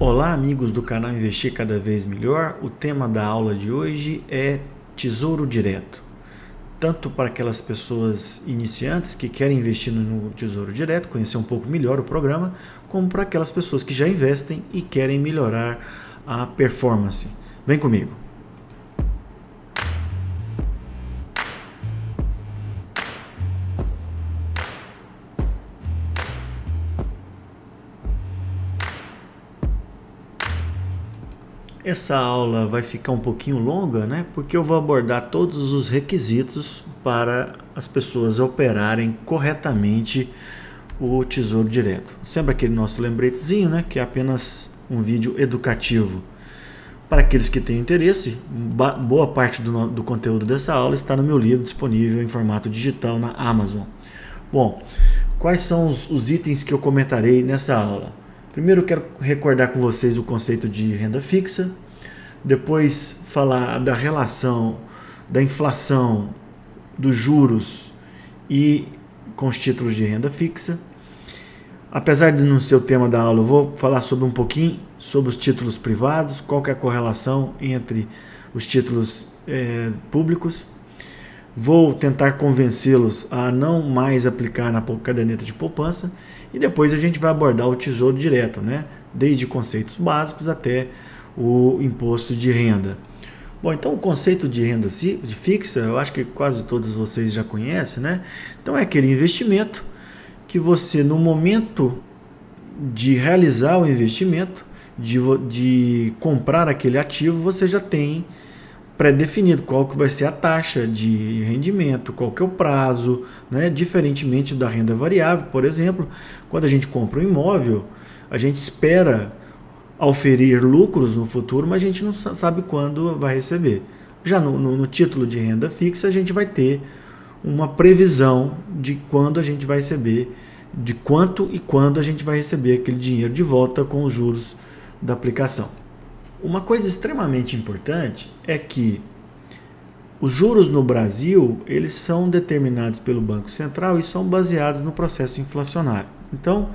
Olá, amigos do canal Investir Cada Vez Melhor. O tema da aula de hoje é Tesouro Direto. Tanto para aquelas pessoas iniciantes que querem investir no Tesouro Direto, conhecer um pouco melhor o programa, como para aquelas pessoas que já investem e querem melhorar a performance. Vem comigo. Essa aula vai ficar um pouquinho longa, né? Porque eu vou abordar todos os requisitos para as pessoas operarem corretamente o Tesouro Direto. Sempre aquele nosso lembretezinho, né? Que é apenas um vídeo educativo. Para aqueles que têm interesse, boa parte do conteúdo dessa aula está no meu livro, disponível em formato digital na Amazon. Bom, quais são os itens que eu comentarei nessa aula? Primeiro eu quero recordar com vocês o conceito de renda fixa, depois falar da relação da inflação, dos juros e com os títulos de renda fixa. Apesar de não ser o tema da aula, eu vou falar sobre um pouquinho sobre os títulos privados, qual que é a correlação entre os títulos públicos. Vou tentar convencê-los a não mais aplicar na caderneta de poupança e depois a gente vai abordar o Tesouro Direto, né? Desde conceitos básicos até o imposto de renda. Bom, então o conceito de renda fixa, eu acho que quase todos vocês já conhecem, né? Então é aquele investimento que você, no momento de realizar o investimento, de comprar aquele ativo, você já tem pré-definido qual que vai ser a taxa de rendimento, qual que é o prazo, né? Diferentemente da renda variável, por exemplo, quando a gente compra um imóvel, a gente espera auferir lucros no futuro, mas a gente não sabe quando vai receber. Já no título de renda fixa, a gente vai ter uma previsão de quando a gente vai receber, de quanto e quando a gente vai receber aquele dinheiro de volta com os juros da aplicação. Uma coisa extremamente importante é que os juros no Brasil, eles são determinados pelo Banco Central e são baseados no processo inflacionário. Então,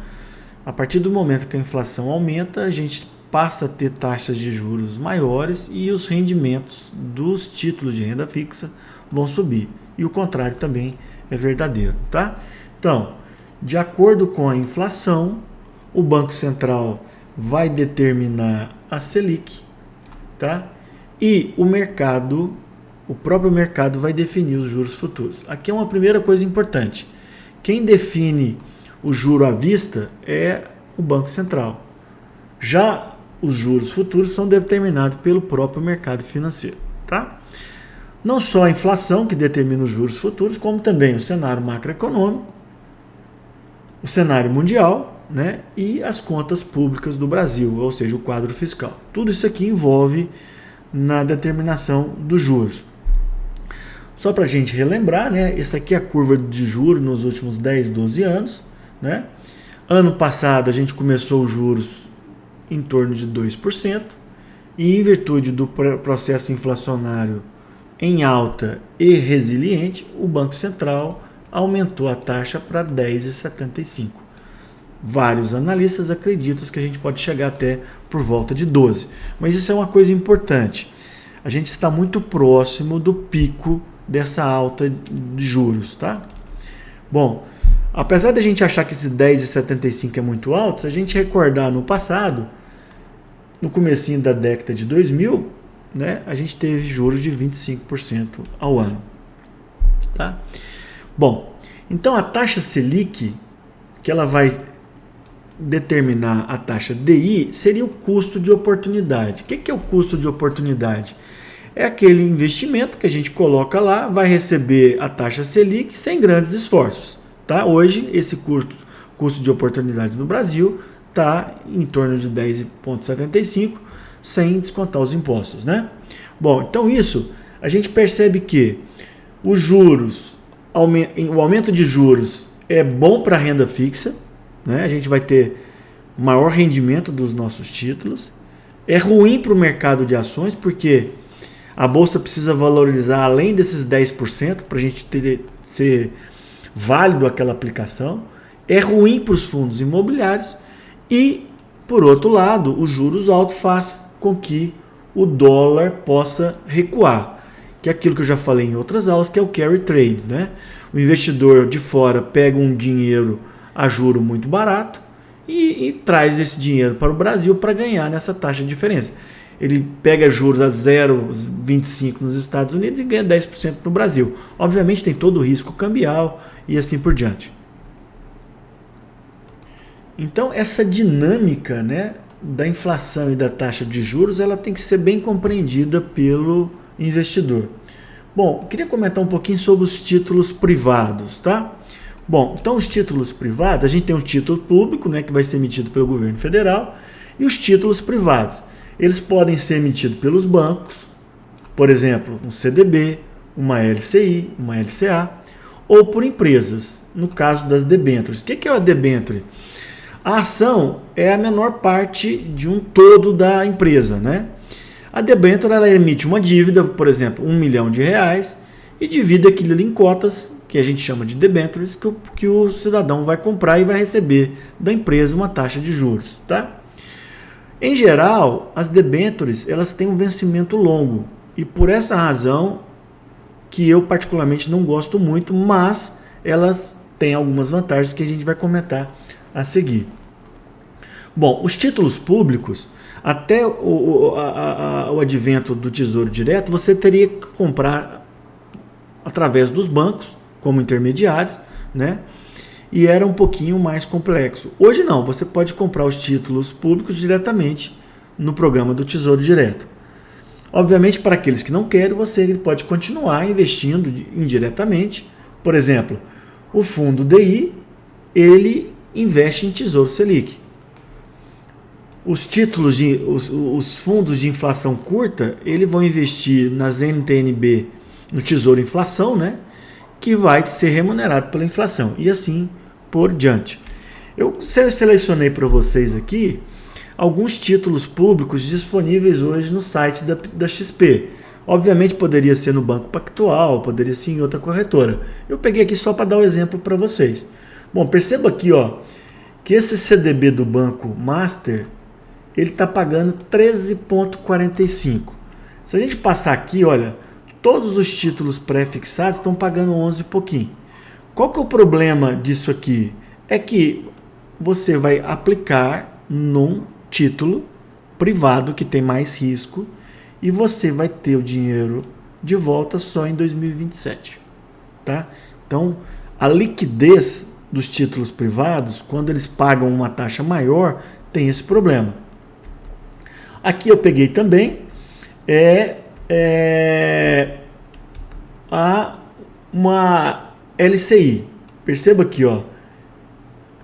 a partir do momento que a inflação aumenta, a gente passa a ter taxas de juros maiores e os rendimentos dos títulos de renda fixa vão subir. E o contrário também é verdadeiro, tá? Então, de acordo com a inflação, o Banco Central vai determinar a Selic, tá? E o próprio mercado vai definir os juros futuros. Aqui é uma primeira coisa importante. Quem define o juro à vista é o Banco Central. Já os juros futuros são determinados pelo próprio mercado financeiro, tá? Não só a inflação que determina os juros futuros, como também o cenário macroeconômico, o cenário mundial, né, e as contas públicas do Brasil, ou seja, o quadro fiscal. Tudo isso aqui envolve na determinação dos juros. Só para a gente relembrar, né, essa aqui é a curva de juros nos últimos 10, 12 anos. Né? Ano passado a gente começou os juros em torno de 2%, e em virtude do processo inflacionário em alta e resiliente, o Banco Central aumentou a taxa para 10,75%. Vários analistas acreditam que a gente pode chegar até por volta de 12%. Mas isso é uma coisa importante. A gente está muito próximo do pico dessa alta de juros, tá? Bom, apesar de a gente achar que esse 10,75 é muito alto, se a gente recordar no passado, no comecinho da década de 2000, né, a gente teve juros de 25% ao ano, tá? Bom, então a taxa Selic, que ela vai determinar a taxa DI, seria o custo de oportunidade. O que é o custo de oportunidade? É aquele investimento que a gente coloca lá, vai receber a taxa Selic sem grandes esforços. Tá? Hoje, esse custo de oportunidade no Brasil está em torno de 10,75, sem descontar os impostos. Né? Bom, então isso, a gente percebe que os juros, o aumento de juros é bom para a renda fixa, né? A gente vai ter maior rendimento dos nossos títulos. É ruim para o mercado de ações, porque a bolsa precisa valorizar além desses 10% para a gente ser válido aquela aplicação. É ruim para os fundos imobiliários e Por outro lado, os juros altos faz com que o dólar possa recuar, que é aquilo que eu já falei em outras aulas, que é o carry trade, né? O investidor de fora pega um dinheiro a juro muito barato e traz esse dinheiro para o Brasil para ganhar nessa taxa de diferença. Ele pega juros a 0,25 nos Estados Unidos e ganha 10% no Brasil. Obviamente tem todo o risco cambial e assim por diante. Então essa dinâmica, né, da inflação e da taxa de juros, ela tem que ser bem compreendida pelo investidor. Bom, eu queria comentar um pouquinho sobre os títulos privados, tá? Bom, então os títulos privados, a gente tem um título público, né, que vai ser emitido pelo governo federal, e os títulos privados. Eles podem ser emitidos pelos bancos, por exemplo, um CDB, uma LCI, uma LCA, ou por empresas, no caso das debêntures. O que é a debênture? A ação é a menor parte de um todo da empresa, né? A debênture, ela emite uma dívida, por exemplo, R$1 milhão, e divide aquilo ali em cotas, que a gente chama de debêntures, que o cidadão vai comprar e vai receber da empresa uma taxa de juros, tá? Em geral, as debêntures, elas têm um vencimento longo, e por essa razão que eu particularmente não gosto muito, mas elas têm algumas vantagens que a gente vai comentar a seguir. Bom, os títulos públicos, até o advento do Tesouro Direto, você teria que comprar através dos bancos, como intermediários, né? E era um pouquinho mais complexo. Hoje não, você pode comprar os títulos públicos diretamente no programa do Tesouro Direto. Obviamente, para aqueles que não querem, você pode continuar investindo indiretamente. Por exemplo, o fundo DI, ele investe em Tesouro Selic. Os fundos de inflação curta, eles vão investir nas NTN-B, no Tesouro Inflação, né? Que vai ser remunerado pela inflação, e assim por diante. Eu selecionei para vocês aqui alguns títulos públicos disponíveis hoje no site da XP. Obviamente poderia ser no Banco Pactual, poderia ser em outra corretora. Eu peguei aqui só para dar o exemplo para vocês. Bom, perceba aqui, ó, que esse CDB do Banco Master, ele está pagando 13,45. Se a gente passar aqui, olha, todos os títulos pré-fixados estão pagando 11 e pouquinho. Qual que é o problema disso aqui? É que você vai aplicar num título privado que tem mais risco e você vai ter o dinheiro de volta só em 2027, tá? Então, a liquidez dos títulos privados, quando eles pagam uma taxa maior, tem esse problema. Aqui eu peguei também uma LCI. Perceba aqui, ó.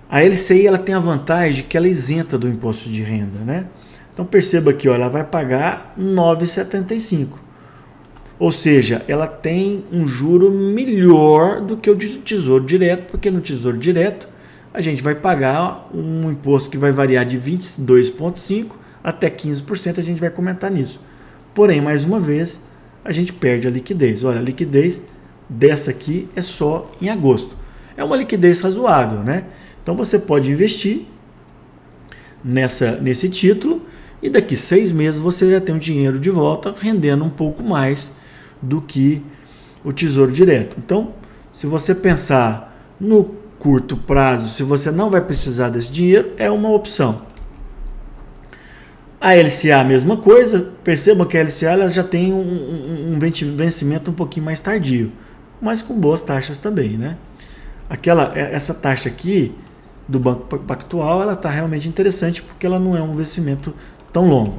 A LCI, ela tem a vantagem que ela é isenta do imposto de renda, né? Então perceba aqui, ó, ela vai pagar 9,75. Ou seja, ela tem um juro melhor do que o Tesouro Direto, porque no Tesouro Direto a gente vai pagar um imposto que vai variar de 22,5% até 15%, a gente vai comentar nisso. Porém, mais uma vez, a gente perde a liquidez. Olha, a liquidez dessa aqui é só em agosto. É uma liquidez razoável, né? Então você pode investir nesse título e daqui 6 meses você já tem o dinheiro de volta, rendendo um pouco mais do que o Tesouro Direto. Então, se você pensar no curto prazo, se você não vai precisar desse dinheiro, é uma opção. A LCA, a mesma coisa. Percebam que a LCA ela já tem um vencimento um pouquinho mais tardio, mas com boas taxas também, né? Essa taxa aqui do Banco Pactual, ela está realmente interessante porque ela não é um vencimento tão longo.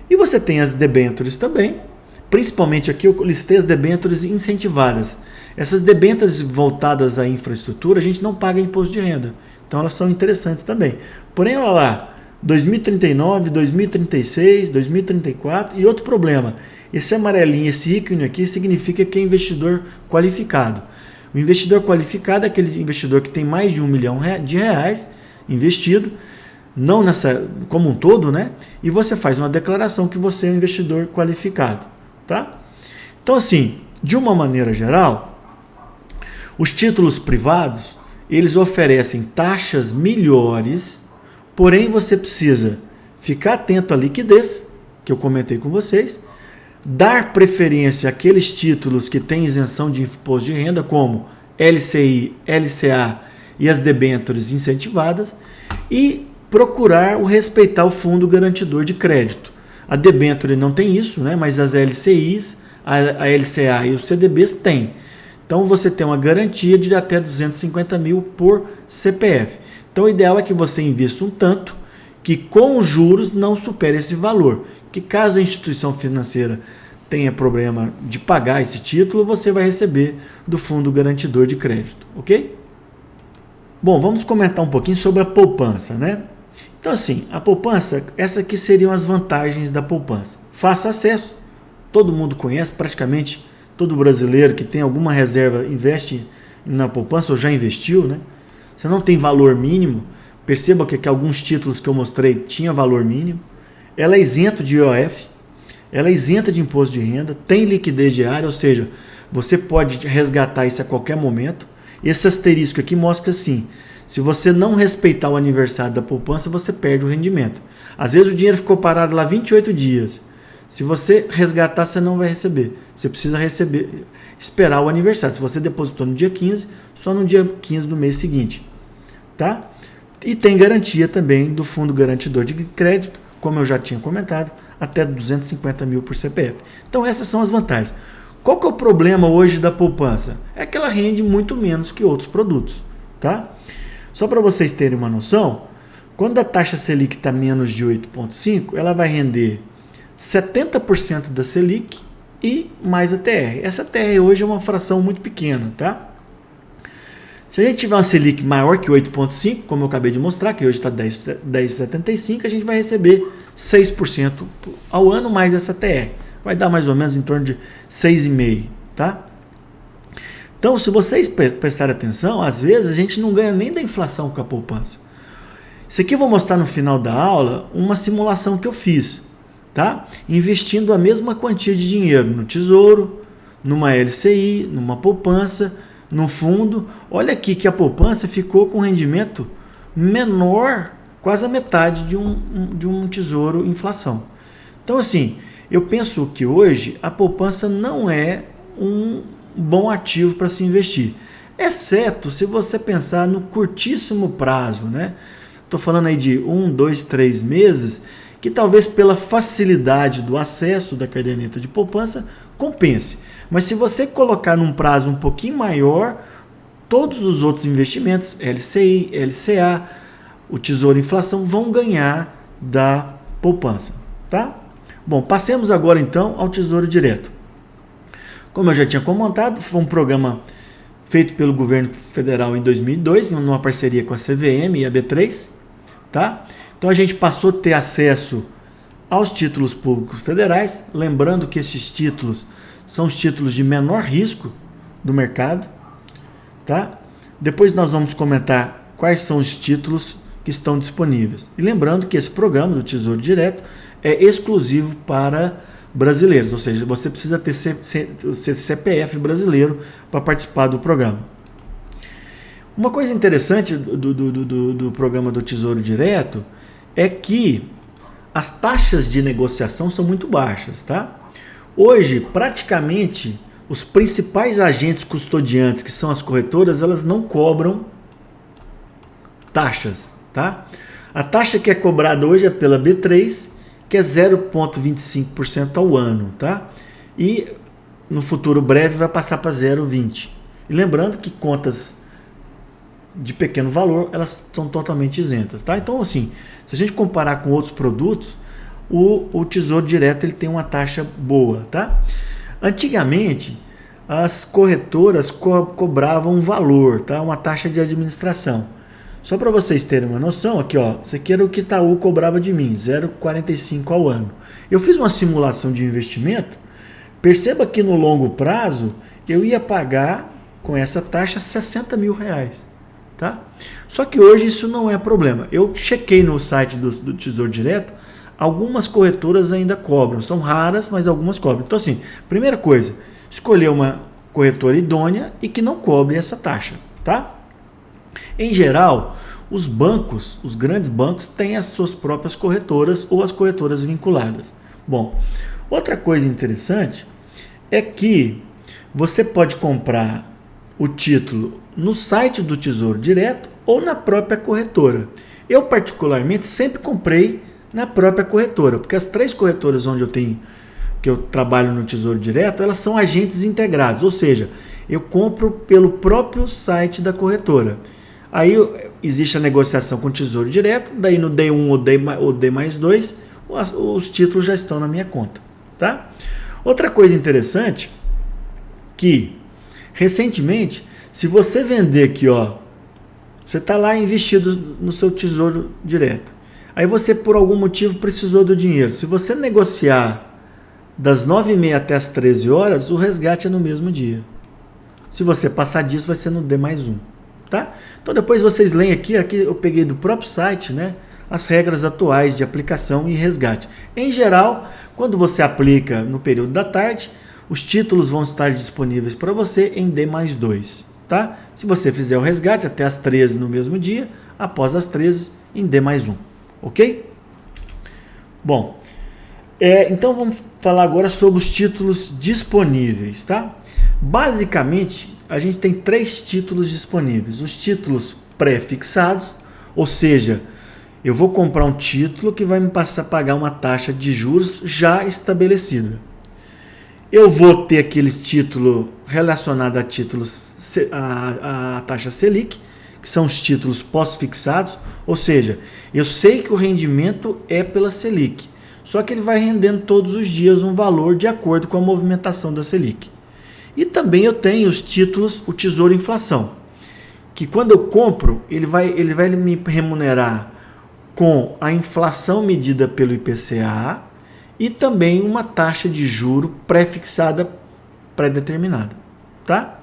E você tem as debêntures também, principalmente aqui eu listei as debêntures incentivadas. Essas debêntures voltadas à infraestrutura, a gente não paga imposto de renda, então elas são interessantes também. Porém, olha lá, 2039, 2036, 2034 e outro problema. Esse amarelinho, esse ícone aqui significa que é investidor qualificado. O investidor qualificado é aquele investidor que tem mais de R$1 milhão investido, não como um todo, né? E você faz uma declaração que você é um investidor qualificado, tá? Então, assim, de uma maneira geral, os títulos privados, eles oferecem taxas melhores Porém, você precisa ficar atento à liquidez, que eu comentei com vocês, dar preferência àqueles títulos que têm isenção de imposto de renda, como LCI, LCA e as debêntures incentivadas, e procurar respeitar o fundo garantidor de crédito. A debênture não tem isso, né? Mas as LCIs, a LCA e os CDBs têm. Então você tem uma garantia de até 250 mil por CPF. Então o ideal é que você invista um tanto que com os juros não supere esse valor. Que caso a instituição financeira tenha problema de pagar esse título, você vai receber do fundo garantidor de crédito, ok? Bom, vamos comentar um pouquinho sobre a poupança, né? Então assim, a poupança, essas aqui seriam as vantagens da poupança. Fácil acesso, todo mundo conhece, praticamente todo brasileiro que tem alguma reserva investe na poupança ou já investiu, né? Você não tem valor mínimo, perceba que alguns títulos que eu mostrei tinha valor mínimo, ela é isenta de IOF, ela é isenta de imposto de renda, tem liquidez diária, ou seja, você pode resgatar isso a qualquer momento. Esse asterisco aqui mostra assim, se você não respeitar o aniversário da poupança, você perde o rendimento. Às vezes o dinheiro ficou parado lá 28 dias. Se você resgatar, você não vai receber. Você precisa esperar o aniversário. Se você depositou no dia 15, só no dia 15 do mês seguinte. Tá? E tem garantia também do fundo garantidor de crédito, como eu já tinha comentado, até 250 mil por CPF. Então essas são as vantagens. Qual que é o problema hoje da poupança? É que ela rende muito menos que outros produtos. Tá? Só para vocês terem uma noção, quando a taxa Selic está menos de 8,5, ela vai render 70% da Selic e mais a TR. Essa TR hoje é uma fração muito pequena, tá? Se a gente tiver uma Selic maior que 8,5, como eu acabei de mostrar, que hoje está 10,75, a gente vai receber 6% ao ano mais essa TR. Vai dar mais ou menos em torno de 6,5%, tá? Então, se vocês prestarem atenção, às vezes a gente não ganha nem da inflação com a poupança. Isso aqui eu vou mostrar no final da aula uma simulação que eu fiz, tá? Investindo a mesma quantia de dinheiro no tesouro, numa LCI, numa poupança, no fundo. Olha aqui que a poupança ficou com rendimento menor, quase a metade de um tesouro inflação. Então assim, eu penso que hoje a poupança não é um bom ativo para se investir, exceto se você pensar no curtíssimo prazo, né? Estou falando aí de 1, 2, 3 meses, que talvez pela facilidade do acesso da caderneta de poupança compense. Mas se você colocar num prazo um pouquinho maior, todos os outros investimentos, LCI, LCA, o Tesouro Inflação, vão ganhar da poupança, tá? Bom, passemos agora então ao Tesouro Direto. Como eu já tinha comentado, foi um programa feito pelo governo federal em 2002, numa parceria com a CVM e a B3, tá? Então a gente passou a ter acesso aos títulos públicos federais, lembrando que esses títulos são os títulos de menor risco do mercado, tá? Depois nós vamos comentar quais são os títulos que estão disponíveis. E lembrando que esse programa do Tesouro Direto é exclusivo para brasileiros, ou seja, você precisa ter CPF brasileiro para participar do programa. Uma coisa interessante do programa do Tesouro Direto é que as taxas de negociação são muito baixas, tá? Hoje, praticamente, os principais agentes custodiantes, que são as corretoras, elas não cobram taxas, tá? A taxa que é cobrada hoje é pela B3, que é 0,25% ao ano, tá? E no futuro breve vai passar para 0,20%. E lembrando que contas de pequeno valor, elas são totalmente isentas, tá? Então, assim, se a gente comparar com outros produtos, o Tesouro Direto ele tem uma taxa boa, tá? Antigamente, as corretoras cobravam um valor, tá? Uma taxa de administração. Só para vocês terem uma noção, aqui ó, isso aqui era o que Itaú cobrava de mim, 0,45 ao ano. Eu fiz uma simulação de investimento, perceba que no longo prazo eu ia pagar com essa taxa 60 mil reais, tá? Só que hoje isso não é problema. Eu chequei no site do Tesouro Direto, algumas corretoras ainda cobram, são raras, mas algumas cobram. Então assim, primeira coisa, escolher uma corretora idônea e que não cobre essa taxa, tá? Em geral, os bancos, os grandes bancos, têm as suas próprias corretoras ou as corretoras vinculadas. Bom, outra coisa interessante é que você pode comprar o título no site do Tesouro Direto ou na própria corretora. Eu, particularmente, sempre comprei na própria corretora, porque as 3 corretoras que eu trabalho no Tesouro Direto, elas são agentes integrados, ou seja, eu compro pelo próprio site da corretora. Aí existe a negociação com o Tesouro Direto, daí no D1 ou D+2, os títulos já estão na minha conta, tá? Outra coisa interessante, que recentemente, se você vender aqui, ó, você está lá investido no seu Tesouro Direto, aí você por algum motivo precisou do dinheiro, se você negociar das 9h30 até as 13 horas, o resgate é no mesmo dia. Se você passar disso, vai ser no D+1, tá? Então depois vocês leem aqui eu peguei do próprio site, né, as regras atuais de aplicação e resgate. Em geral, quando você aplica no período da tarde, os títulos vão estar disponíveis para você em D+2, tá? Se você fizer o resgate até as 13 no mesmo dia, após as 13 em D+1, ok? Bom, então vamos falar agora sobre os títulos disponíveis, tá? Basicamente, a gente tem 3 títulos disponíveis. Os títulos pré-fixados, ou seja, eu vou comprar um título que vai me passar a pagar uma taxa de juros já estabelecida. Eu vou ter aquele título relacionado a títulos a taxa Selic, que são os títulos pós-fixados, ou seja, eu sei que o rendimento é pela Selic, só que ele vai rendendo todos os dias um valor de acordo com a movimentação da Selic. E também eu tenho os títulos, o Tesouro Inflação, que quando eu compro, ele vai me remunerar com a inflação medida pelo IPCA e também uma taxa de juro pré-fixada, pré-determinada, tá?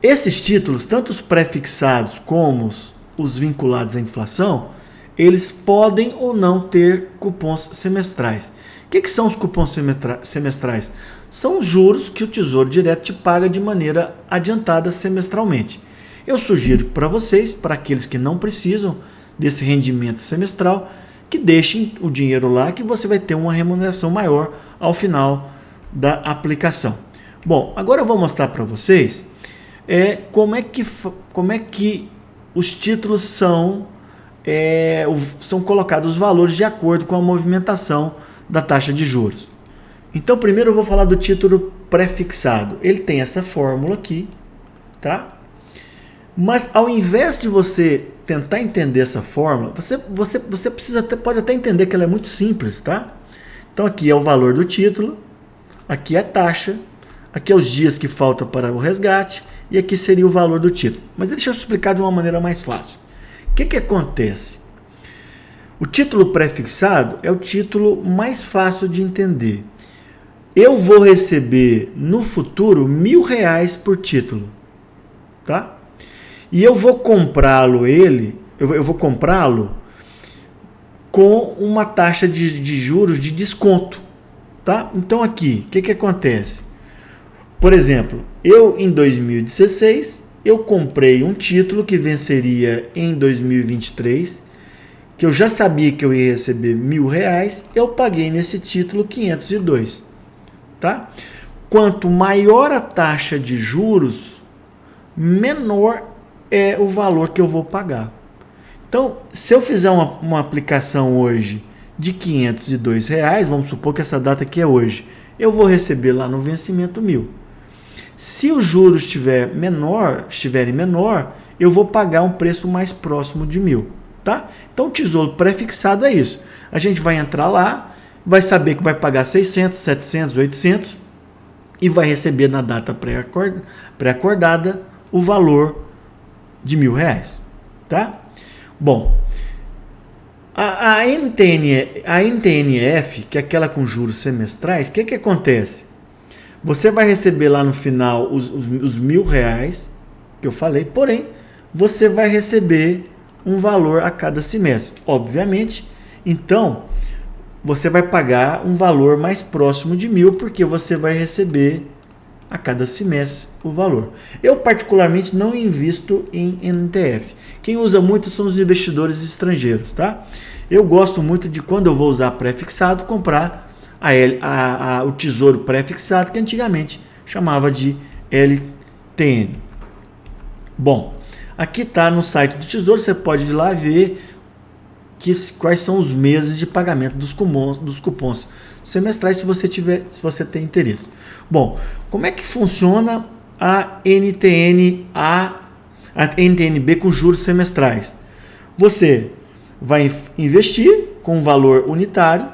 Esses títulos, tanto os pré-fixados como os vinculados à inflação, eles podem ou não ter cupons semestrais. O que são os cupons semestrais? São os juros que o Tesouro Direto te paga de maneira adiantada semestralmente. Eu sugiro para vocês, para aqueles que não precisam desse rendimento semestral, que deixem o dinheiro lá, que você vai ter uma remuneração maior ao final da aplicação. Bom, agora eu vou mostrar para vocês como é que os títulos são colocados os valores de acordo com a movimentação da taxa de juros. Então, primeiro eu vou falar do título pré-fixado. Ele tem essa fórmula aqui, tá? Mas ao invés de você tentar entender essa fórmula, você pode até entender que ela é muito simples, tá? Então aqui é o valor do título, aqui é a taxa, aqui é os dias que faltam para o resgate e aqui seria o valor do título. Mas deixa eu explicar de uma maneira mais fácil. O que acontece? O título pré-fixado é o título mais fácil de entender. Eu vou receber no futuro R$1.000 por título, tá? E eu vou comprá-lo com uma taxa de juros de desconto, tá? Então aqui, o que acontece? Por exemplo, eu em 2016, eu comprei um título que venceria em 2023, que eu já sabia que eu ia receber R$1.000, eu paguei nesse título 502, tá? Quanto maior a taxa de juros, menor é o valor que eu vou pagar. Então, se eu fizer uma aplicação hoje de R$502, vamos supor que essa data aqui é hoje, eu vou receber lá no vencimento 1.000. Se os juros estiverem menor, eu vou pagar um preço mais próximo de 1.000, tá? Então, o tesouro pré-fixado é isso. A gente vai entrar lá, vai saber que vai pagar 600, 700, 800 e vai receber na data pré-acordada o valor de R$1.000, tá? Bom, a NTNF, que é aquela com juros semestrais, o que acontece? Você vai receber lá no final os R$1.000 que eu falei, porém, você vai receber um valor a cada semestre, obviamente. Então, você vai pagar um valor mais próximo de 1.000, porque você vai receber a cada semestre o valor. Eu particularmente não invisto em NTF. Quem usa muito são os investidores estrangeiros, tá? Eu gosto muito de, quando eu vou usar pré-fixado, comprar o tesouro pré-fixado, que antigamente chamava de LTN. Bom, aqui está no site do Tesouro, você pode ir lá ver quais são os meses de pagamento dos cupons semestrais, se você tem interesse. Bom, como é que funciona a NTN-B com juros semestrais? Você vai investir com valor unitário,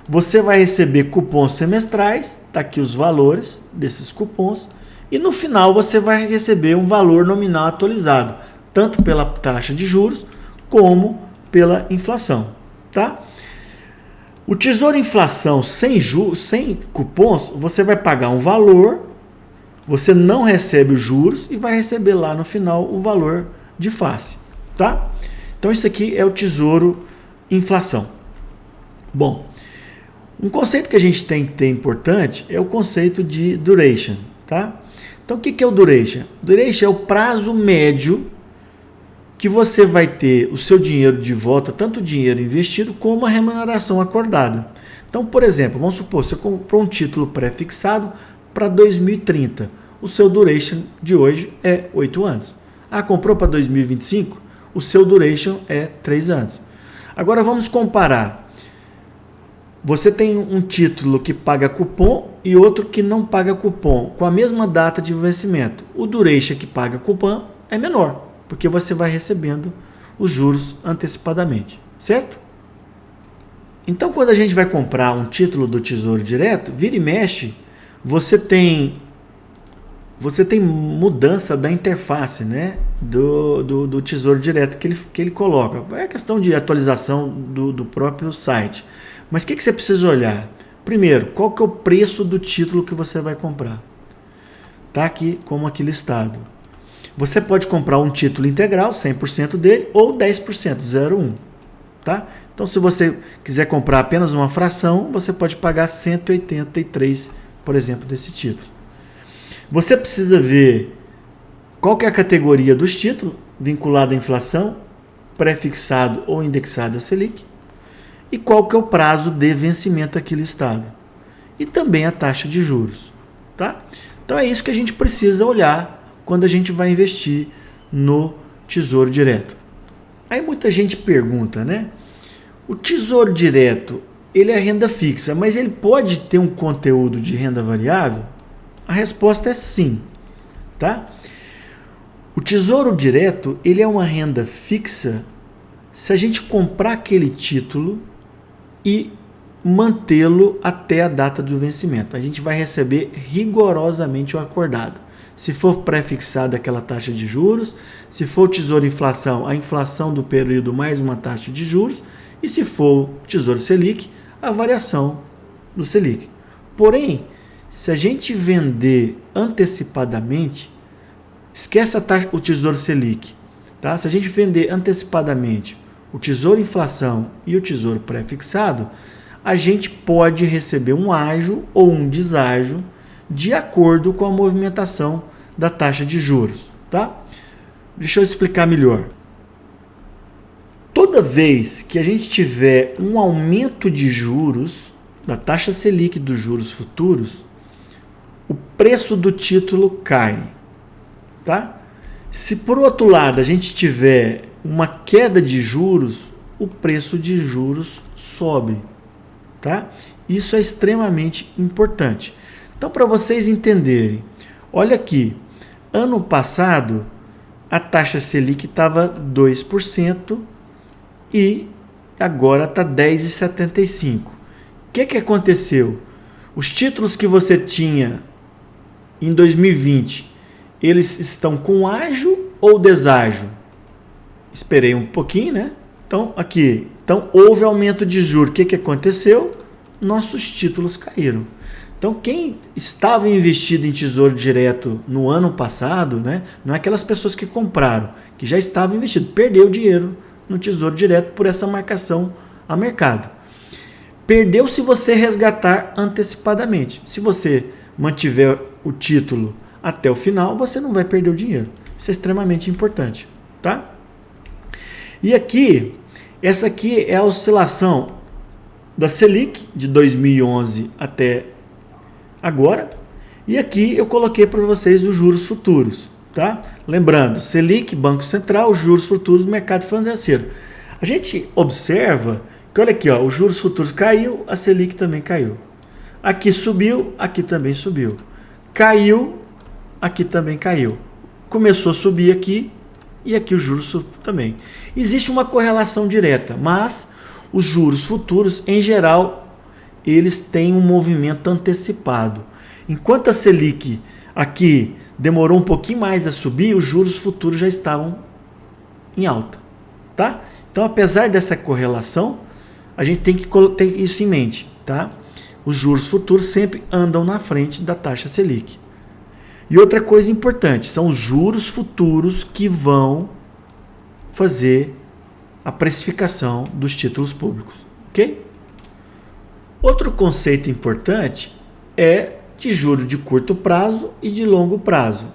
você vai receber cupons semestrais, está aqui os valores desses cupons, e no final você vai receber um valor nominal atualizado, tanto pela taxa de juros como pela inflação, tá? O Tesouro Inflação sem cupons, você vai pagar um valor, você não recebe os juros e vai receber lá no final o valor de face, tá? Então isso aqui é o Tesouro Inflação. Bom, um conceito que a gente tem que ter importante é o conceito de duration, tá? Então o que é o duration? Duration é o prazo médio que você vai ter o seu dinheiro de volta, tanto o dinheiro investido como a remuneração acordada. Então, por exemplo, vamos supor, você comprou um título pré-fixado para 2030. O seu duration de hoje é 8 anos. Ah, comprou para 2025? O seu duration é 3 anos. Agora vamos comparar. Você tem um título que paga cupom e outro que não paga cupom, com a mesma data de vencimento. O duration que paga cupom é menor, porque você vai recebendo os juros antecipadamente, certo? Então, quando a gente vai comprar um título do Tesouro Direto, vira e mexe, você tem mudança da interface, né, do Tesouro Direto que ele coloca. É questão de atualização do próprio site. Mas o que você precisa olhar? Primeiro, qual que é o preço do título que você vai comprar? Está aqui como aqui listado. Você pode comprar um título integral, 100% dele, ou 10%, 0,1. Tá? Então, se você quiser comprar apenas uma fração, você pode pagar 183, por exemplo, desse título. Você precisa ver qual que é a categoria dos títulos, vinculada à inflação, pré-fixado ou indexado a Selic, e qual que é o prazo de vencimento aqui listado. E também a taxa de juros. Tá? Então, é isso que a gente precisa olhar quando a gente vai investir no Tesouro Direto. Aí muita gente pergunta, né? O Tesouro Direto, ele é renda fixa, mas ele pode ter um conteúdo de renda variável? A resposta é sim, tá? O Tesouro Direto, ele é uma renda fixa se a gente comprar aquele título e mantê-lo até a data do vencimento. A gente vai receber rigorosamente o acordado. Se for pré-fixada aquela taxa de juros, se for Tesouro Inflação, a inflação do período mais uma taxa de juros, e se for Tesouro Selic, a variação do Selic. Porém, se a gente vender antecipadamente, esquece o Tesouro Selic, tá? Se a gente vender antecipadamente o Tesouro Inflação e o Tesouro Pré-fixado, a gente pode receber um ágio ou um deságio de acordo com a movimentação da taxa de juros, tá? Deixa eu explicar melhor. Toda vez que a gente tiver um aumento de juros, da taxa Selic dos juros futuros, o preço do título cai, tá? Se por outro lado a gente tiver uma queda de juros, o preço de juros sobe, tá? Isso é extremamente importante. Então, para vocês entenderem, olha aqui, ano passado a taxa Selic estava 2% e agora está 10,75%. O que aconteceu? Os títulos que você tinha em 2020, eles estão com ágio ou deságio? Esperei um pouquinho, né? Então, aqui, houve aumento de juros. O que aconteceu? Nossos títulos caíram. Então, quem estava investido em Tesouro Direto no ano passado, né, não é aquelas pessoas que compraram, que já estavam investidos, perdeu dinheiro no Tesouro Direto por essa marcação a mercado. Perdeu se você resgatar antecipadamente. Se você mantiver o título até o final, você não vai perder o dinheiro. Isso é extremamente importante, tá? E aqui, essa aqui é a oscilação da Selic de 2011 até agora. E aqui eu coloquei para vocês os juros futuros, tá? Lembrando, Selic, Banco Central, juros futuros, mercado financeiro. A gente observa que, olha aqui, ó, os juros futuros caiu, a Selic também caiu. Aqui subiu, aqui também subiu. Caiu, aqui também caiu. Começou a subir aqui e aqui os juros também. Existe uma correlação direta, mas os juros futuros, em geral, eles têm um movimento antecipado. Enquanto a Selic aqui demorou um pouquinho mais a subir, os juros futuros já estavam em alta, tá? Então, apesar dessa correlação, a gente tem que ter isso em mente, tá? Os juros futuros sempre andam na frente da taxa Selic. E outra coisa importante, são os juros futuros que vão fazer a precificação dos títulos públicos, ok? Outro conceito importante é de juro de curto prazo e de longo prazo,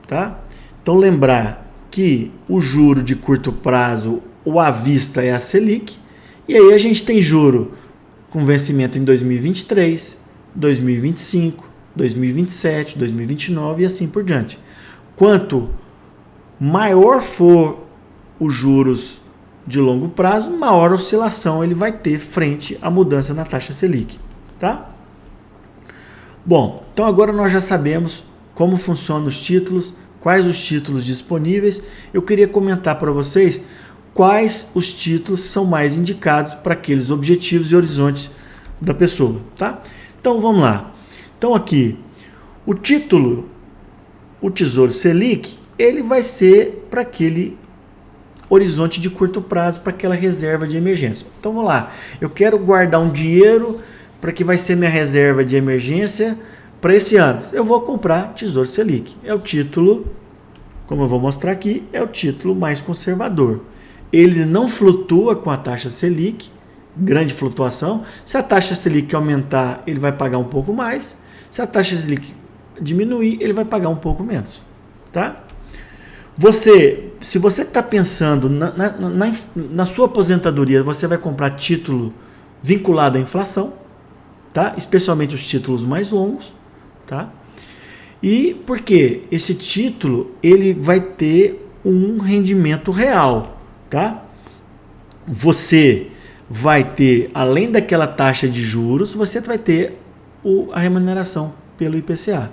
tá? Então lembrar que o juro de curto prazo, o à vista é a Selic, e aí a gente tem juro com vencimento em 2023, 2025, 2027, 2029 e assim por diante. Quanto maior for os juros de longo prazo, maior oscilação ele vai ter frente à mudança na taxa Selic, tá? Bom, então agora nós já sabemos como funcionam os títulos, quais os títulos disponíveis. Eu queria comentar para vocês quais os títulos são mais indicados para aqueles objetivos e horizontes da pessoa, tá? Então vamos lá. Então aqui, o título, o Tesouro Selic, ele vai ser para aquele horizonte de curto prazo, para aquela reserva de emergência. Então vamos lá, eu quero guardar um dinheiro para que vai ser minha reserva de emergência para esse ano. Eu vou comprar Tesouro Selic. É o título, como eu vou mostrar aqui, é o título mais conservador. Ele não flutua com a taxa Selic, grande flutuação. Se a taxa Selic aumentar, ele vai pagar um pouco mais. Se a taxa Selic diminuir, ele vai pagar um pouco menos, tá? Se você está pensando na sua aposentadoria, você vai comprar título vinculado à inflação, tá? Especialmente os títulos mais longos, tá? E por quê? Esse título ele vai ter um rendimento real, tá? Você vai ter, além daquela taxa de juros, você vai ter a remuneração pelo IPCA.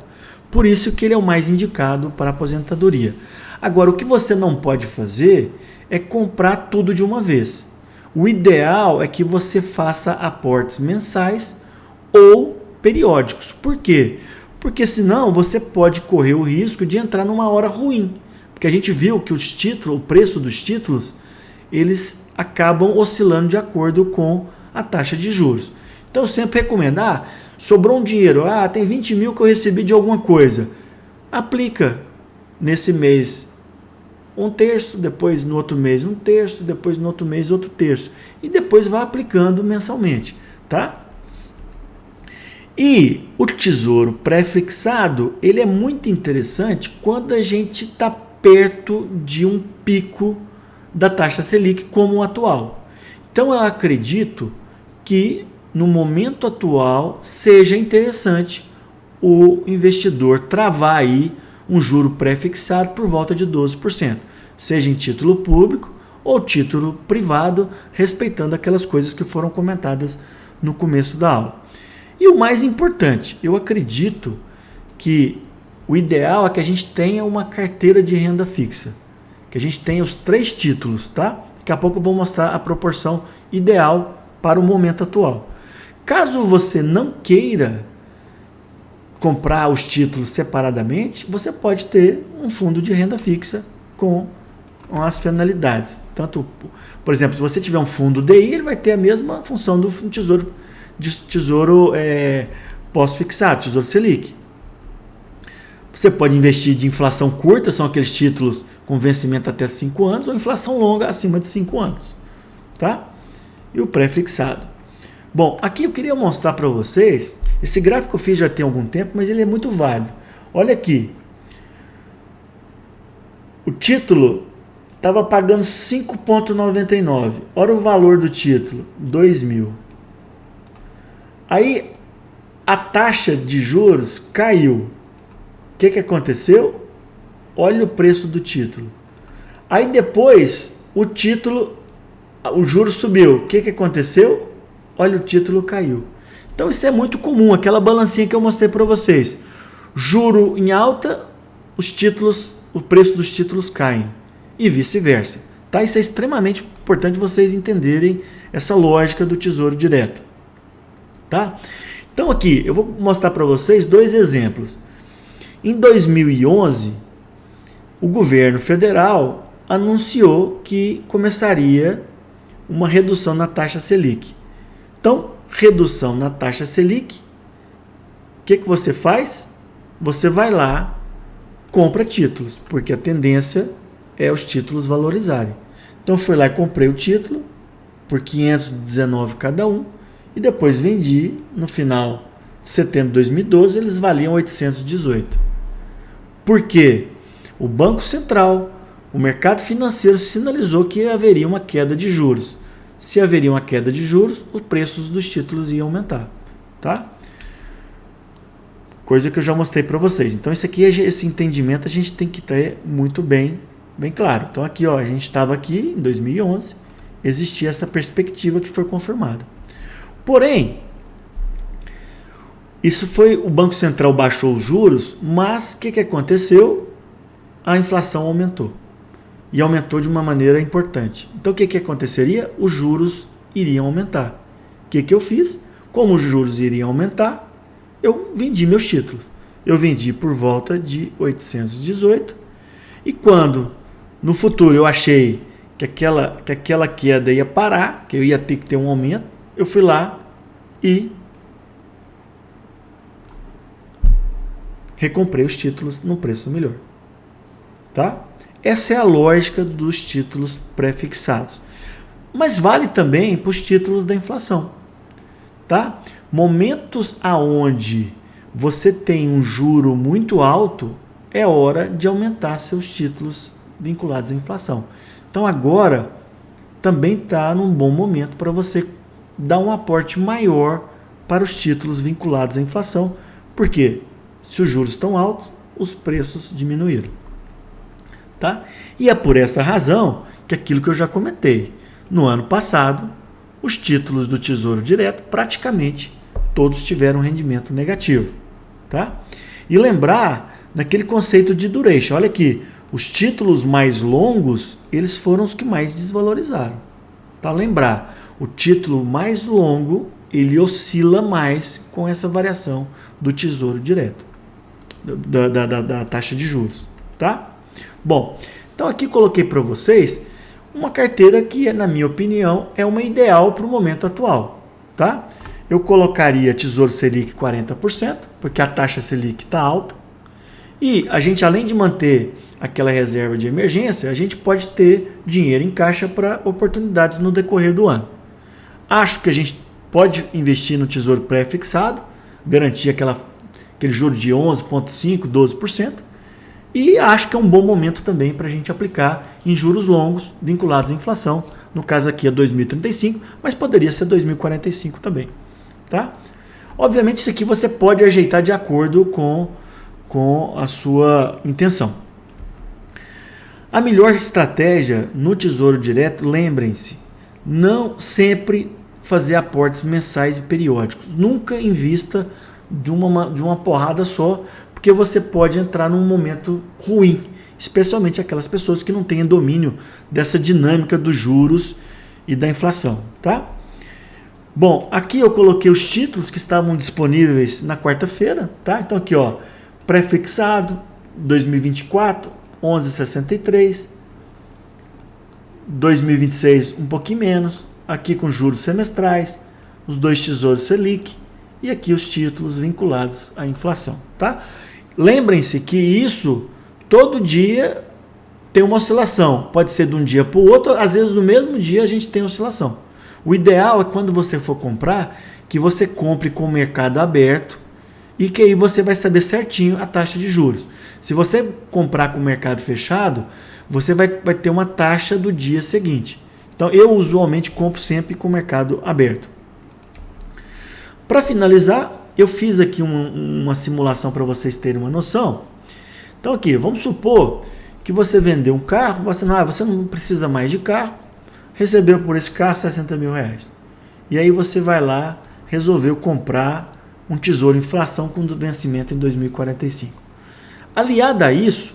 Por isso que ele é o mais indicado para a aposentadoria. Agora, o que você não pode fazer é comprar tudo de uma vez. O ideal é que você faça aportes mensais ou periódicos. Por quê? Porque senão você pode correr o risco de entrar numa hora ruim. Porque a gente viu que os títulos, o preço dos títulos, eles acabam oscilando de acordo com a taxa de juros. Então eu sempre recomendo, sobrou um dinheiro, tem 20 mil que eu recebi de alguma coisa. Aplica nesse mês um terço, depois no outro mês um terço, depois no outro mês outro terço. E depois vai aplicando mensalmente, tá? E o tesouro pré-fixado, ele é muito interessante quando a gente está perto de um pico da taxa Selic como o atual. Então eu acredito que no momento atual seja interessante o investidor travar aí um juro pré-fixado por volta de 12%, seja em título público ou título privado, respeitando aquelas coisas que foram comentadas no começo da aula. E o mais importante, eu acredito que o ideal é que a gente tenha uma carteira de renda fixa, que a gente tenha os 3 títulos, tá? Daqui a pouco eu vou mostrar a proporção ideal para o momento atual. Caso você não queira comprar os títulos separadamente, você pode ter um fundo de renda fixa com as finalidades. Tanto, por exemplo, se você tiver um fundo DI, ele vai ter a mesma função do tesouro pós-fixado, Tesouro Selic. Você pode investir de inflação curta, são aqueles títulos com vencimento até 5 anos, ou inflação longa acima de 5 anos. Tá? E o pré-fixado. Bom, aqui eu queria mostrar para vocês, esse gráfico eu fiz já tem algum tempo, mas ele é muito válido. Olha aqui. O título estava pagando 5,99. Olha o valor do título, 2.000. Aí a taxa de juros caiu. O que aconteceu? Olha o preço do título. Aí depois o juros subiu. O que aconteceu? Olha, o título caiu. Então isso é muito comum, aquela balancinha que eu mostrei para vocês. Juro em alta, o preço dos títulos caem e vice-versa. Tá? Isso é extremamente importante vocês entenderem essa lógica do Tesouro Direto. Tá? Então aqui eu vou mostrar para vocês dois exemplos. Em 2011, o governo federal anunciou que começaria uma redução na taxa Selic. Então, redução na taxa Selic, o que você faz? Você vai lá, compra títulos, porque a tendência é os títulos valorizarem. Então, fui lá e comprei o título por 519 cada um e depois vendi no final de setembro de 2012, eles valiam 818. Por quê? O Banco Central, o mercado financeiro sinalizou que haveria uma queda de juros. Se haveria uma queda de juros, os preços dos títulos iam aumentar, tá? Coisa que eu já mostrei para vocês. Então, esse entendimento a gente tem que ter muito bem claro. Então, aqui, ó, a gente estava aqui em 2011, existia essa perspectiva que foi confirmada. Porém, o Banco Central baixou os juros, mas o que aconteceu? A inflação aumentou. E aumentou de uma maneira importante. Então, o que aconteceria? Os juros iriam aumentar. O que eu fiz? Como os juros iriam aumentar, eu vendi meus títulos. Eu vendi por volta de 818. E quando, no futuro, eu achei que aquela queda ia parar, que eu ia ter que ter um aumento, eu fui lá e recomprei os títulos num preço melhor. Tá? Essa é a lógica dos títulos pré-fixados. Mas vale também para os títulos da inflação. Tá? Momentos aonde você tem um juro muito alto, é hora de aumentar seus títulos vinculados à inflação. Então agora também está num bom momento para você dar um aporte maior para os títulos vinculados à inflação. Porque se os juros estão altos, os preços diminuíram. Tá? E é por essa razão que aquilo que eu já comentei, no ano passado, os títulos do Tesouro Direto praticamente todos tiveram rendimento negativo. Tá? E lembrar naquele conceito de duration, olha aqui, os títulos mais longos, eles foram os que mais desvalorizaram. Tá? Lembrar, o título mais longo, ele oscila mais com essa variação do Tesouro Direto, da taxa de juros. Tá? Bom, então aqui coloquei para vocês uma carteira que, na minha opinião, é uma ideal para o momento atual. Tá? Eu colocaria Tesouro Selic 40%, porque a taxa Selic está alta. E a gente, além de manter aquela reserva de emergência, a gente pode ter dinheiro em caixa para oportunidades no decorrer do ano. Acho que a gente pode investir no Tesouro pré-fixado, garantir aquele juro de 11,5%, 12%. E acho que é um bom momento também para a gente aplicar em juros longos vinculados à inflação. No caso aqui é 2035, mas poderia ser 2045 também. Tá? Obviamente isso aqui você pode ajeitar de acordo com a sua intenção. A melhor estratégia no Tesouro Direto, lembrem-se, não sempre fazer aportes mensais e periódicos. Nunca invista de uma porrada só, porque você pode entrar num momento ruim, especialmente aquelas pessoas que não têm domínio dessa dinâmica dos juros e da inflação, tá? Bom, aqui eu coloquei os títulos que estavam disponíveis na quarta-feira, tá? Então aqui, ó, pré-fixado 2024, 11,63, 2026 um pouquinho menos, aqui com juros semestrais, os dois tesouros Selic e aqui os títulos vinculados à inflação, tá? Lembrem-se que isso todo dia tem uma oscilação, pode ser de um dia para o outro, às vezes no mesmo dia a gente tem oscilação. O ideal é quando você for comprar, que você compre com o mercado aberto e que aí você vai saber certinho a taxa de juros. Se você comprar com o mercado fechado, você vai ter uma taxa do dia seguinte. Então eu usualmente compro sempre com o mercado aberto. Para finalizar, eu fiz aqui uma simulação para vocês terem uma noção. Então aqui, vamos supor que você vendeu um carro, você não precisa mais de carro, recebeu por esse carro 60 mil reais. E aí você vai lá, resolveu comprar um tesouro inflação com vencimento em 2045. Aliado a isso,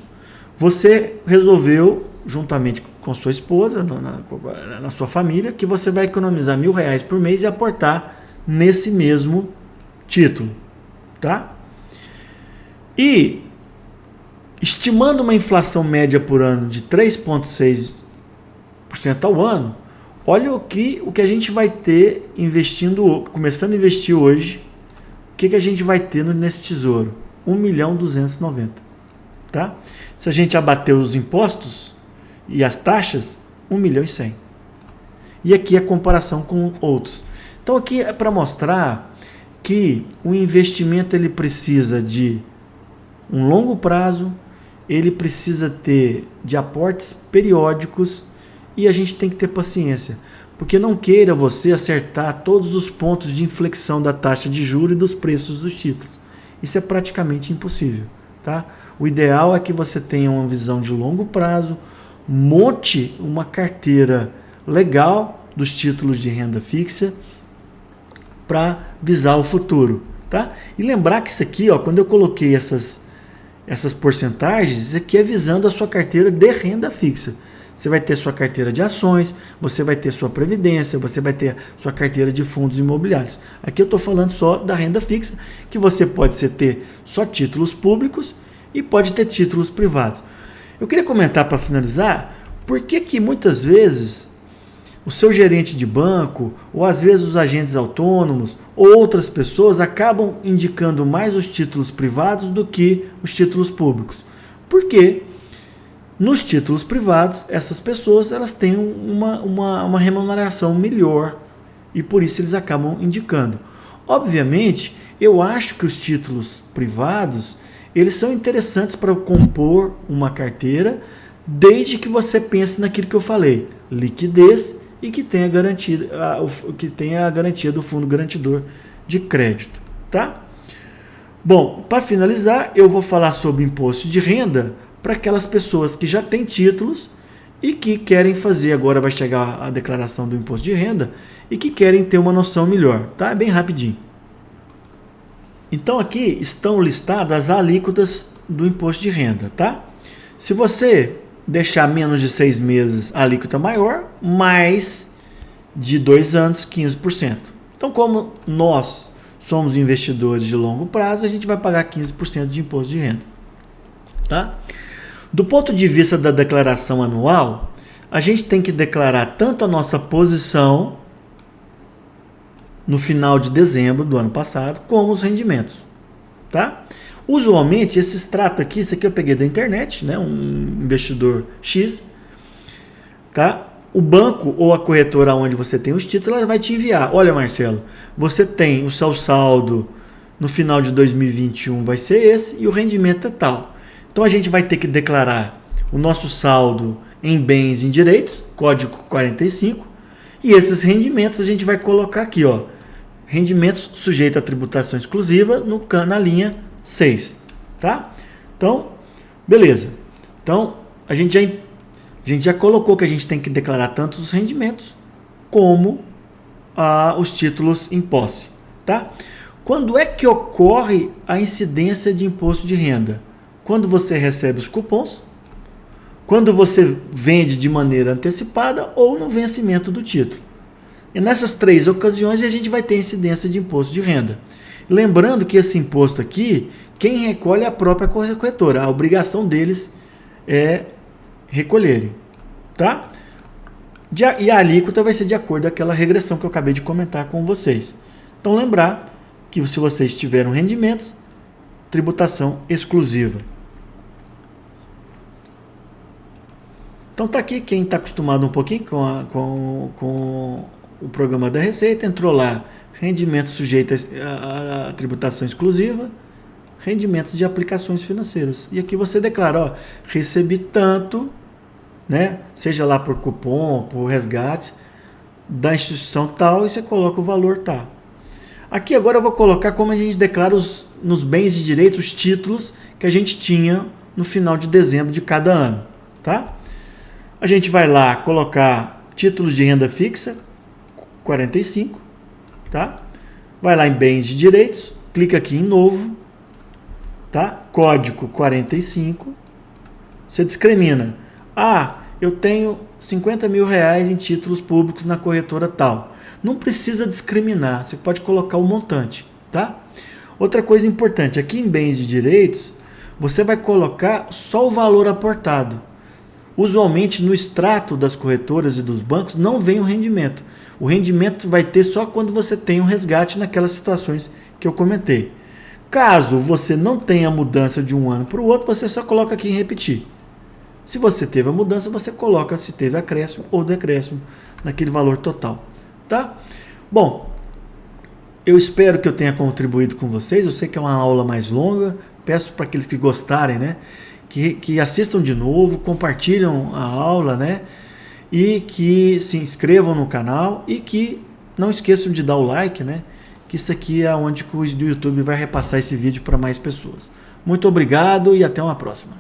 você resolveu, juntamente com sua esposa, na sua família, que você vai economizar R$1.000 por mês e aportar nesse mesmo título, tá? E estimando uma inflação média por ano de 3,6% ao ano, olha o que a gente vai ter começando a investir hoje, o que a gente vai ter nesse tesouro? 1.290.000, tá? Se a gente abater os impostos e as taxas, 1.100.000. E aqui a comparação com outros. Então aqui é para mostrar que o investimento ele precisa de um longo prazo, ele precisa ter de aportes periódicos e a gente tem que ter paciência, porque não queira você acertar todos os pontos de inflexão da taxa de juros e dos preços dos títulos. Isso é praticamente impossível, tá? O ideal é que você tenha uma visão de longo prazo, monte uma carteira legal dos títulos de renda fixa para visar o futuro, tá? E lembrar que isso aqui, ó, quando eu coloquei essas porcentagens, isso aqui é visando a sua carteira de renda fixa. Você vai ter sua carteira de ações, você vai ter sua previdência, você vai ter sua carteira de fundos imobiliários. Aqui eu estou falando só da renda fixa, que você pode ter só títulos públicos e pode ter títulos privados. Eu queria comentar para finalizar, por que muitas vezes o seu gerente de banco, ou às vezes os agentes autônomos, ou outras pessoas acabam indicando mais os títulos privados do que os títulos públicos. Porque nos títulos privados, essas pessoas elas têm uma remuneração melhor e por isso eles acabam indicando. Obviamente, eu acho que os títulos privados eles são interessantes para compor uma carteira, desde que você pense naquilo que eu falei, liquidez e que tenha a garantia do fundo garantidor de crédito, tá? Bom, para finalizar, eu vou falar sobre imposto de renda para aquelas pessoas que já têm títulos e que querem fazer, agora vai chegar a declaração do imposto de renda, e que querem ter uma noção melhor, tá? É bem rapidinho. Então aqui estão listadas as alíquotas do imposto de renda, tá? Se você deixar menos de 6 meses, a alíquota maior, mais de 2 anos, 15%. Então, como nós somos investidores de longo prazo, a gente vai pagar 15% de imposto de renda, tá? Do ponto de vista da declaração anual, a gente tem que declarar tanto a nossa posição no final de dezembro do ano passado, como os rendimentos, tá? Usualmente, esse extrato aqui, isso aqui eu peguei da internet, né? Um investidor X, tá? O banco ou a corretora onde você tem os títulos, ela vai te enviar. Olha, Marcelo, você tem o seu saldo no final de 2021 vai ser esse e o rendimento é tal. Então a gente vai ter que declarar o nosso saldo em bens e em direitos, código 45, e esses rendimentos a gente vai colocar aqui, ó, rendimentos sujeitos à tributação exclusiva na linha 6, tá? Então, beleza. Então, a gente já colocou que a gente tem que declarar tanto os rendimentos como os títulos em posse, tá? Quando é que ocorre a incidência de imposto de renda? Quando você recebe os cupons, quando você vende de maneira antecipada ou no vencimento do título. E nessas 3 ocasiões a gente vai ter incidência de imposto de renda. Lembrando que esse imposto aqui, quem recolhe é a própria corretora. A obrigação deles é recolherem, tá? E a alíquota vai ser de acordo com aquela regressão que eu acabei de comentar com vocês. Então lembrar que se vocês tiveram rendimentos, tributação exclusiva. Então tá aqui, quem está acostumado um pouquinho com o programa da Receita, entrou lá, rendimento sujeito à tributação exclusiva, rendimentos de aplicações financeiras. E aqui você declara, ó, recebi tanto, né? Seja lá por cupom, por resgate, da instituição tal, e você coloca o valor tal. Aqui agora eu vou colocar como a gente declara nos bens de direito os títulos que a gente tinha no final de dezembro de cada ano, tá? A gente vai lá colocar títulos de renda fixa, 45, tá? Vai lá em bens de direitos, clica aqui em novo, tá? Código 45, você discrimina. Ah, eu tenho 50 mil reais em títulos públicos na corretora tal. Não precisa discriminar, você pode colocar o montante, tá? Outra coisa importante, aqui em bens de direitos, você vai colocar só o valor aportado. Usualmente no extrato das corretoras e dos bancos não vem o rendimento. O rendimento vai ter só quando você tem um resgate naquelas situações que eu comentei. Caso você não tenha mudança de um ano para o outro, você só coloca aqui em repetir. Se você teve a mudança, você coloca se teve acréscimo ou decréscimo naquele valor total, tá? Bom, eu espero que eu tenha contribuído com vocês. Eu sei que é uma aula mais longa. Peço para aqueles que gostarem, né, que assistam de novo, compartilham a aula, né, e que se inscrevam no canal e que não esqueçam de dar o like, né, que isso aqui é onde o YouTube vai repassar esse vídeo para mais pessoas. Muito obrigado e até uma próxima.